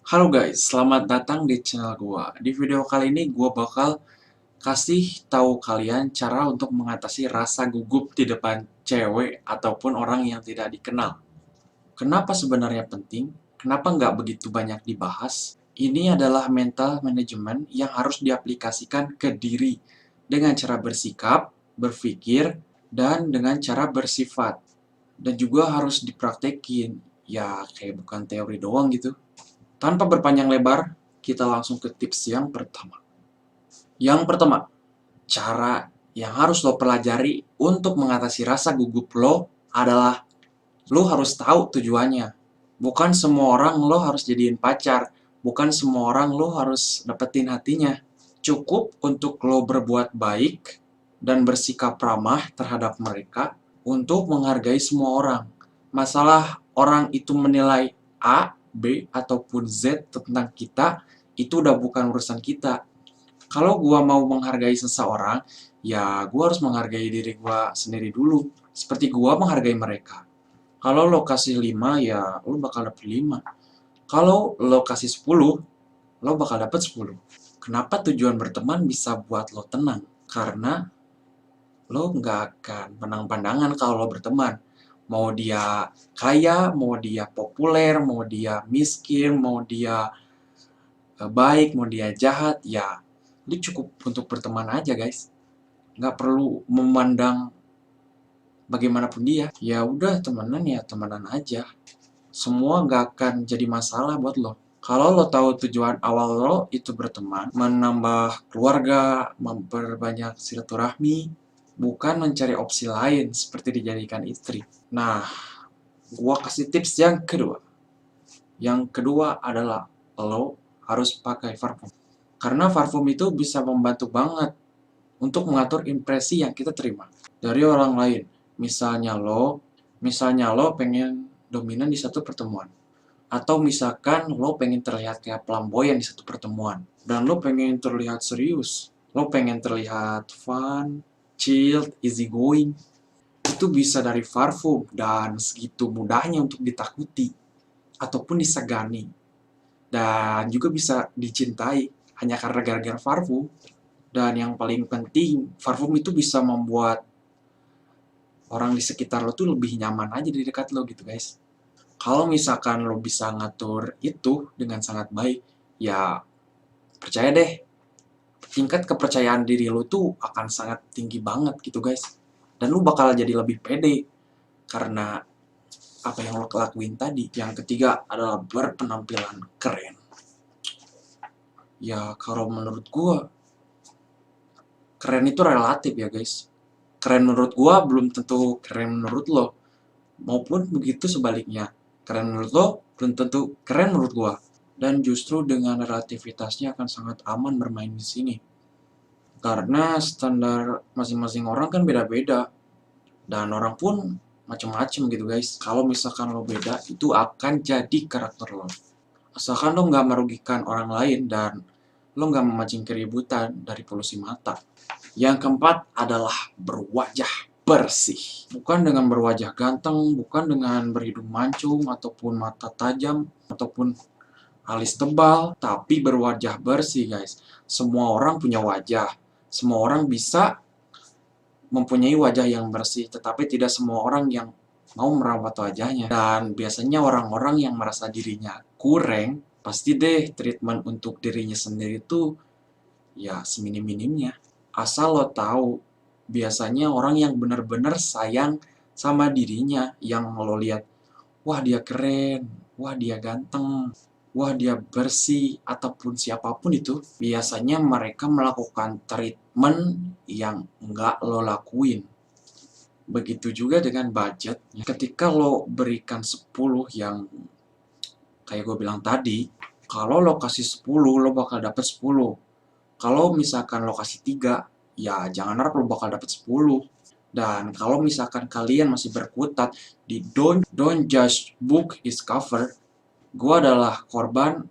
Halo guys, selamat datang di channel gua. Di video kali ini gua bakal kasih tahu kalian cara untuk mengatasi rasa gugup di depan cewek ataupun orang yang tidak dikenal. Kenapa sebenarnya penting? Kenapa nggak begitu banyak dibahas? Ini adalah mental management yang harus diaplikasikan ke diri dengan cara bersikap, berpikir, dan dengan cara bersifat. Dan juga harus dipraktekin, ya kayak bukan teori doang gitu. Tanpa berpanjang lebar, kita langsung ke tips yang pertama. Yang pertama, cara yang harus lo pelajari untuk mengatasi rasa gugup lo adalah lo harus tahu tujuannya. Bukan semua orang lo harus jadiin pacar, bukan semua orang lo harus dapetin hatinya. Cukup untuk lo berbuat baik dan bersikap ramah terhadap mereka untuk menghargai semua orang. Masalah orang itu menilai A, B, ataupun Z tentang kita, itu udah bukan urusan kita. Kalau gua mau menghargai seseorang, ya gua harus menghargai diri gua sendiri dulu. Seperti gua menghargai mereka. Kalau lo kasih 5, ya lo bakal dapet 5. Kalau lo kasih 10, lo bakal dapet 10. Kenapa tujuan berteman bisa buat lo tenang? Karena lo nggak akan menang pandangan kalau lo berteman. Mau dia kaya, mau dia populer, mau dia miskin, mau dia baik, mau dia jahat, ya lu cukup untuk berteman aja guys. Nggak perlu memandang bagaimanapun dia. Ya udah temenan ya temenan aja. Semua nggak akan jadi masalah buat lo. Kalau lo tahu tujuan awal lo itu berteman, menambah keluarga, memperbanyak silaturahmi, bukan mencari opsi lain seperti dijadikan istri. Nah, gua kasih tips yang kedua. Yang kedua adalah lo harus pakai parfum. Karena parfum itu bisa membantu banget untuk mengatur impresi yang kita terima dari orang lain. Misalnya lo pengen dominan di satu pertemuan. Atau misalkan lo pengen terlihat kayak flamboyan di satu pertemuan. Dan lo pengen terlihat serius. Lo pengen terlihat fun, chilled, easy going. Itu bisa dari parfum dan segitu mudahnya untuk ditakuti ataupun disegani. Dan juga bisa dicintai hanya karena gara-gara parfum. Dan yang paling penting, parfum itu bisa membuat orang di sekitar lo tuh lebih nyaman aja di dekat lo gitu guys. Kalau misalkan lo bisa ngatur itu dengan sangat baik, ya percaya deh, tingkat kepercayaan diri lo tuh akan sangat tinggi banget gitu guys. Dan lo bakal jadi lebih pede karena apa yang lo lakuin tadi. Yang ketiga adalah berpenampilan keren. Ya kalau menurut gua, keren itu relatif ya guys. Keren menurut gua belum tentu keren menurut lo. Maupun begitu sebaliknya. Keren menurut lo belum tentu keren menurut gua. Dan justru dengan relativitasnya akan sangat aman bermain di sini. Karena standar masing-masing orang kan beda-beda. Dan orang pun macem-macem gitu guys. Kalau misalkan lo beda, itu akan jadi karakter lo. Asalkan lo nggak merugikan orang lain dan lo nggak memancing keributan dari polusi mata. Yang keempat adalah berwajah bersih. Bukan dengan berwajah ganteng, bukan dengan berhidung mancung, ataupun mata tajam, ataupun alis tebal, tapi berwajah bersih guys. Semua orang punya wajah. Semua orang bisa mempunyai wajah yang bersih, tetapi tidak semua orang yang mau merawat wajahnya. Dan biasanya orang-orang yang merasa dirinya kurang, pasti deh treatment untuk dirinya sendiri tuh ya seminim-minimnya. Asal lo tahu, biasanya orang yang benar-benar sayang sama dirinya, yang lo lihat, wah dia keren, wah dia ganteng, wah dia bersih, ataupun siapapun itu, biasanya mereka melakukan treatment yang nggak lo lakuin. Begitu juga dengan budget. Ketika lo berikan 10 yang kayak gue bilang tadi, kalau lo kasih 10, lo bakal dapet 10. Kalau misalkan lo kasih 3, ya jangan harap lo bakal dapet 10. Dan kalau misalkan kalian masih berkutat di don't judge book is cover, gue adalah korban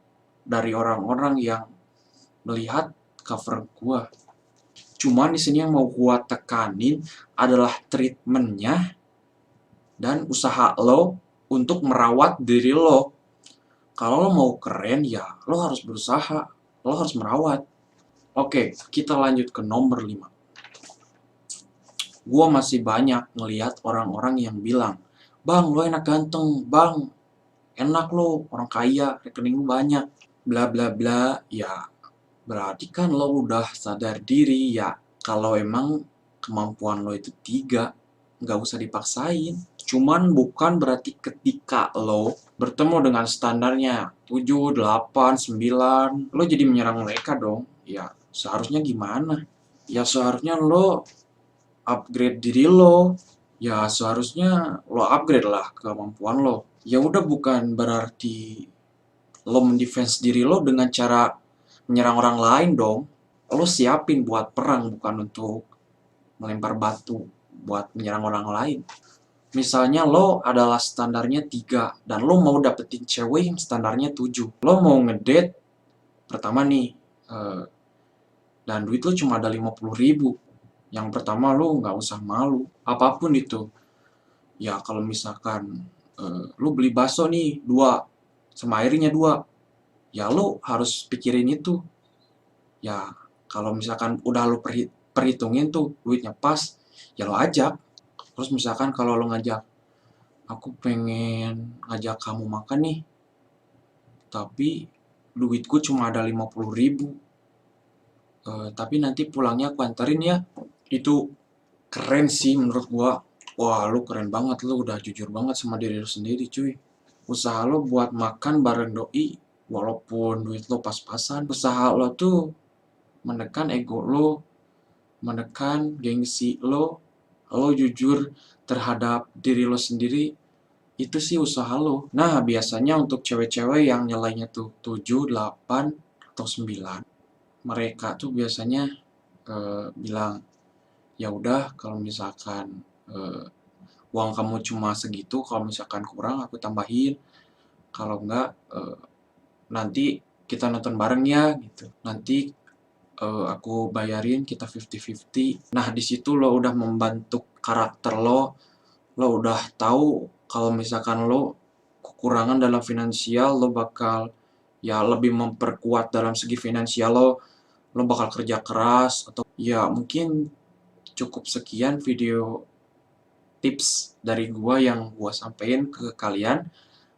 dari orang-orang yang melihat cover gue. Cuman di sini yang mau gue tekanin adalah treatmentnya dan usaha lo untuk merawat diri lo. Kalau lo mau keren ya lo harus berusaha, lo harus merawat. Oke, kita lanjut ke nomor 5. Gua masih banyak ngelihat orang-orang yang bilang, "Bang, lo enak ganteng, Bang, enak lo, orang kaya, rekening lo banyak, bla bla bla." Ya, berarti kan lo udah sadar diri ya, kalau emang kemampuan lo itu 3, nggak usah dipaksain. Cuman bukan berarti ketika lo bertemu dengan standarnya 7, 8, 9, lo jadi menyerang mereka dong. Ya, seharusnya gimana? Ya seharusnya lo upgrade diri lo. Ya seharusnya lo upgrade lah kemampuan lo. Ya udah, bukan berarti lo mendefense diri lo dengan cara menyerang orang lain dong. Lo siapin buat perang, bukan untuk melempar batu buat menyerang orang lain. Misalnya lo adalah standarnya 3 dan lo mau dapetin cewek yang standarnya 7. Lo mau ngedate pertama nih, dan duit lo cuma ada 50.000. Yang pertama lo nggak usah malu, apapun itu. Ya kalau misalkan lo beli bakso nih 2, sama airnya 2, ya lo harus pikirin itu. Ya kalau misalkan udah lo perhitungin tuh duitnya pas, ya lo ajak. Terus misalkan kalau lo ngajak, "Aku pengen ngajak kamu makan nih, tapi duitku cuma ada 50.000, tapi nanti pulangnya aku anterin ya." Itu keren sih menurut gua. Wah, lu keren banget, lu udah jujur banget sama diri lu sendiri, cuy. Usaha lo buat makan bareng doi, walaupun duit lo pas-pasan. Usaha lo tuh menekan ego lo, menekan gengsi lo jujur terhadap diri lo sendiri, itu sih usaha lo. Nah, biasanya untuk cewek-cewek yang nilainya tuh 7, 8, atau 9, mereka tuh biasanya bilang, "Ya udah, kalau misalkan uang kamu cuma segitu, kalau misalkan kurang aku tambahin. Kalau enggak, nanti kita nonton bareng ya," gitu. "Nanti aku bayarin, kita 50-50." Nah, di situ lo udah membentuk karakter lo. Lo udah tahu kalau misalkan lo kekurangan dalam finansial, lo bakal ya lebih memperkuat dalam segi finansial lo bakal kerja keras. Atau ya mungkin cukup sekian video tips dari gua yang gua sampein ke kalian.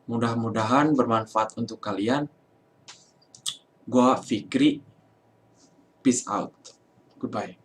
Mudah-mudahan bermanfaat untuk kalian. Gua Fikri, peace out, goodbye.